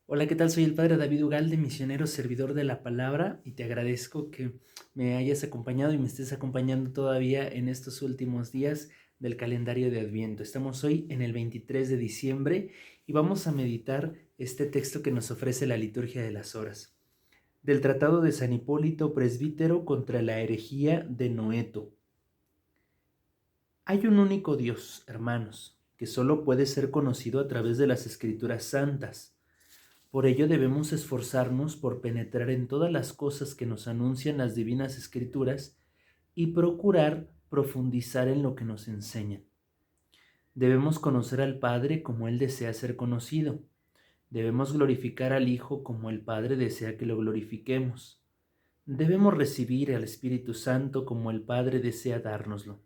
Hola, ¿qué tal? Soy el padre David Ugalde, misionero servidor de la palabra, y te agradezco que me hayas acompañado y me estés acompañando todavía en estos últimos días del calendario de Adviento. Estamos hoy en el 23 de diciembre y vamos a meditar este texto que nos ofrece la liturgia de las horas, del Tratado de San Hipólito Presbítero contra la herejía de Noeto. Hay un único Dios, hermanos, que solo puede ser conocido a través de las Escrituras santas. Por ello debemos esforzarnos por penetrar en todas las cosas que nos anuncian las divinas escrituras y procurar profundizar en lo que nos enseñan. Debemos conocer al Padre como Él desea ser conocido. Debemos glorificar al Hijo como el Padre desea que lo glorifiquemos. Debemos recibir al Espíritu Santo como el Padre desea dárnoslo.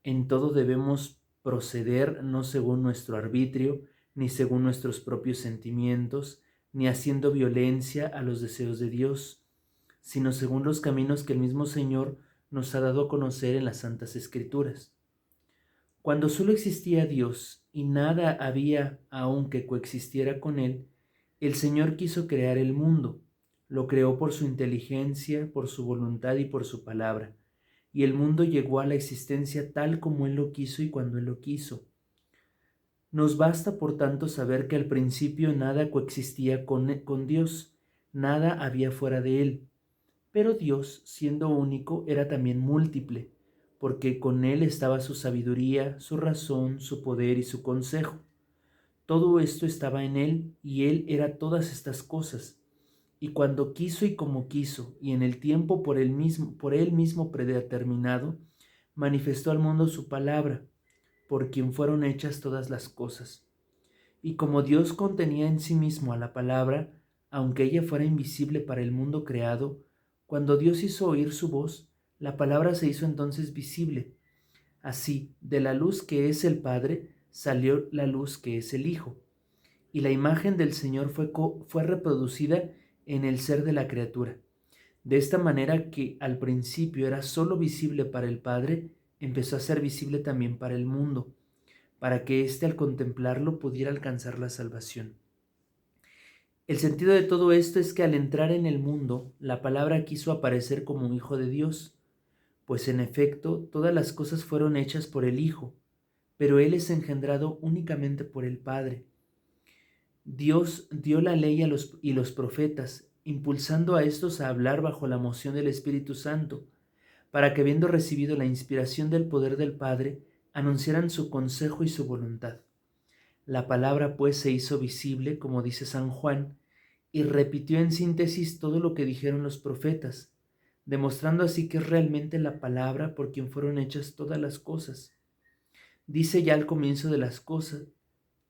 En todo debemos proceder no según nuestro arbitrio, ni según nuestros propios sentimientos, ni haciendo violencia a los deseos de Dios, sino según los caminos que el mismo Señor nos ha dado a conocer en las Santas Escrituras. Cuando solo existía Dios y nada había aún que coexistiera con Él, el Señor quiso crear el mundo. Lo creó por su inteligencia, por su voluntad y por su palabra, y el mundo llegó a la existencia tal como Él lo quiso y cuando Él lo quiso. Nos basta, por tanto, saber que al principio nada coexistía con Dios, nada había fuera de Él, pero Dios, siendo único, era también múltiple, porque con Él estaba su sabiduría, su razón, su poder y su consejo. Todo esto estaba en Él y Él era todas estas cosas. Y cuando quiso y como quiso, y en el tiempo por él mismo predeterminado, manifestó al mundo su palabra, por quien fueron hechas todas las cosas. Y como Dios contenía en sí mismo a la palabra, aunque ella fuera invisible para el mundo creado, cuando Dios hizo oír su voz, la palabra se hizo entonces visible. Así, de la luz que es el Padre, salió la luz que es el Hijo. Y la imagen del Señor fue reproducida en el ser de la criatura. De esta manera que al principio era sólo visible para el Padre, empezó a ser visible también para el mundo, para que éste al contemplarlo pudiera alcanzar la salvación. El sentido de todo esto es que al entrar en el mundo, la palabra quiso aparecer como Hijo de Dios, pues en efecto todas las cosas fueron hechas por el Hijo, pero Él es engendrado únicamente por el Padre. Dios dio la ley y los profetas, impulsando a estos a hablar bajo la moción del Espíritu Santo, para que habiendo recibido la inspiración del poder del Padre, anunciaran su consejo y su voluntad. La palabra pues se hizo visible, como dice San Juan, y repitió en síntesis todo lo que dijeron los profetas, demostrando así que es realmente la palabra por quien fueron hechas todas las cosas. Dice ya al comienzo de las cosas,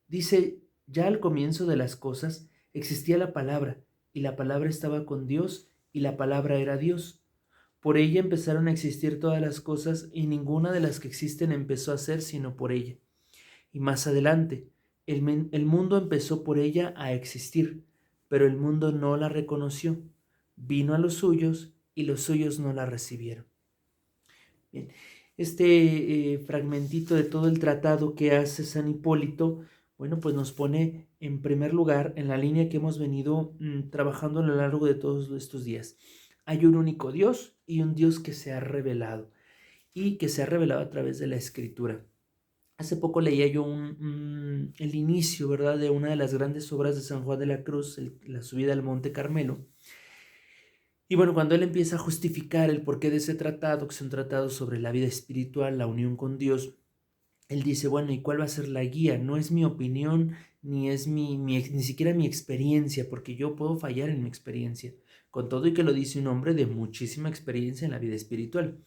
Dice, ya al comienzo de las cosas existía la palabra, y la palabra estaba con Dios, y la palabra era Dios. Por ella empezaron a existir todas las cosas, y ninguna de las que existen empezó a ser sino por ella. Y más adelante, el mundo empezó por ella a existir, pero el mundo no la reconoció. Vino a los suyos, y los suyos no la recibieron. Bien, este fragmentito de todo el tratado que hace San Hipólito, bueno, pues nos pone en primer lugar en la línea que hemos venido trabajando a lo largo de todos estos días. Hay un único Dios y un Dios que se ha revelado y que se ha revelado a través de la Escritura. Hace poco leía yo el inicio, ¿verdad?, de una de las grandes obras de San Juan de la Cruz, la subida al Monte Carmelo. Y bueno, cuando él empieza a justificar el porqué de ese tratado, que es un tratado sobre la vida espiritual, la unión con Dios, él dice, bueno, ¿y cuál va a ser la guía? No es mi opinión, ni es ni siquiera mi experiencia, porque yo puedo fallar en mi experiencia, con todo y que lo dice un hombre de muchísima experiencia en la vida espiritual,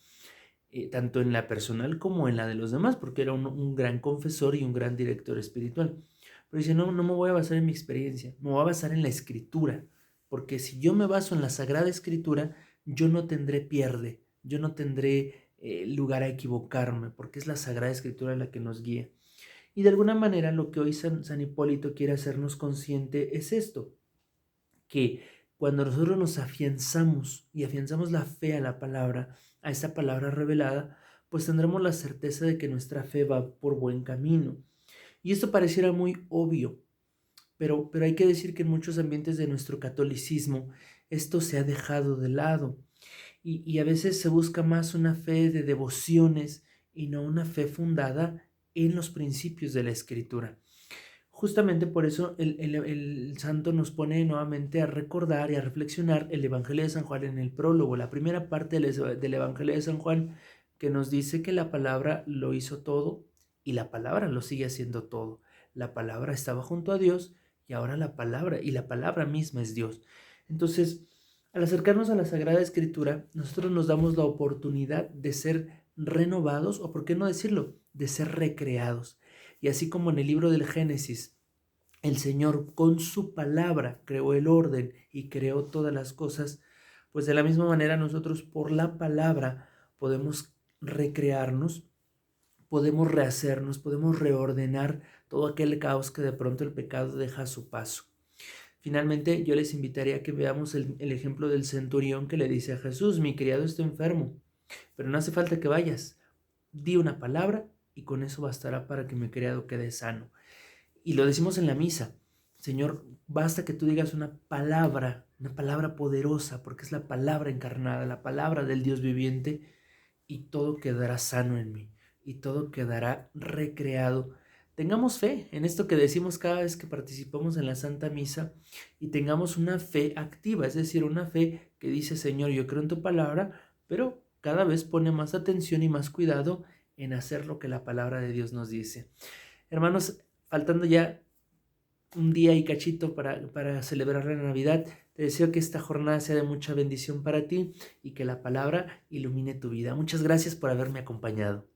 tanto en la personal como en la de los demás, porque era un gran confesor y un gran director espiritual. Pero dice, no, no me voy a basar en mi experiencia, me voy a basar en la Escritura, porque si yo me baso en la Sagrada Escritura, yo no tendré pierde, yo no tendré lugar a equivocarme, porque es la Sagrada Escritura la que nos guía. Y de alguna manera lo que hoy San Hipólito quiere hacernos consciente es esto, que cuando nosotros nos afianzamos y afianzamos la fe a la palabra, a esa palabra revelada, pues tendremos la certeza de que nuestra fe va por buen camino. Y esto pareciera muy obvio, pero hay que decir que en muchos ambientes de nuestro catolicismo esto se ha dejado de lado y a veces se busca más una fe de devociones y no una fe fundada en los principios de la Escritura. Justamente por eso el santo nos pone nuevamente a recordar y a reflexionar el Evangelio de San Juan en el prólogo, la primera parte del Evangelio de San Juan, que nos dice que la palabra lo hizo todo y la palabra lo sigue haciendo todo. La palabra estaba junto a Dios y ahora la palabra misma es Dios. Entonces, al acercarnos a la Sagrada Escritura, nosotros nos damos la oportunidad de ser renovados, o por qué no decirlo, de ser recreados. Y así como en el libro del Génesis, el Señor con su palabra creó el orden y creó todas las cosas, pues de la misma manera nosotros por la palabra podemos recrearnos, podemos rehacernos, podemos reordenar todo aquel caos que de pronto el pecado deja a su paso. Finalmente, yo les invitaría a que veamos el ejemplo del centurión que le dice a Jesús: mi criado está enfermo, pero no hace falta que vayas, di una palabra y con eso bastará para que mi criado quede sano. Y lo decimos en la misa: Señor, basta que tú digas una palabra poderosa, porque es la palabra encarnada, la palabra del Dios viviente, y todo quedará sano en mí, y todo quedará recreado. Tengamos fe en esto que decimos cada vez que participamos en la Santa Misa, y tengamos una fe activa, es decir, una fe que dice: Señor, yo creo en tu palabra, pero cada vez pone más atención y más cuidado en hacer lo que la palabra de Dios nos dice. Hermanos, faltando ya un día y cachito para celebrar la Navidad, te deseo que esta jornada sea de mucha bendición para ti y que la palabra ilumine tu vida. Muchas gracias por haberme acompañado.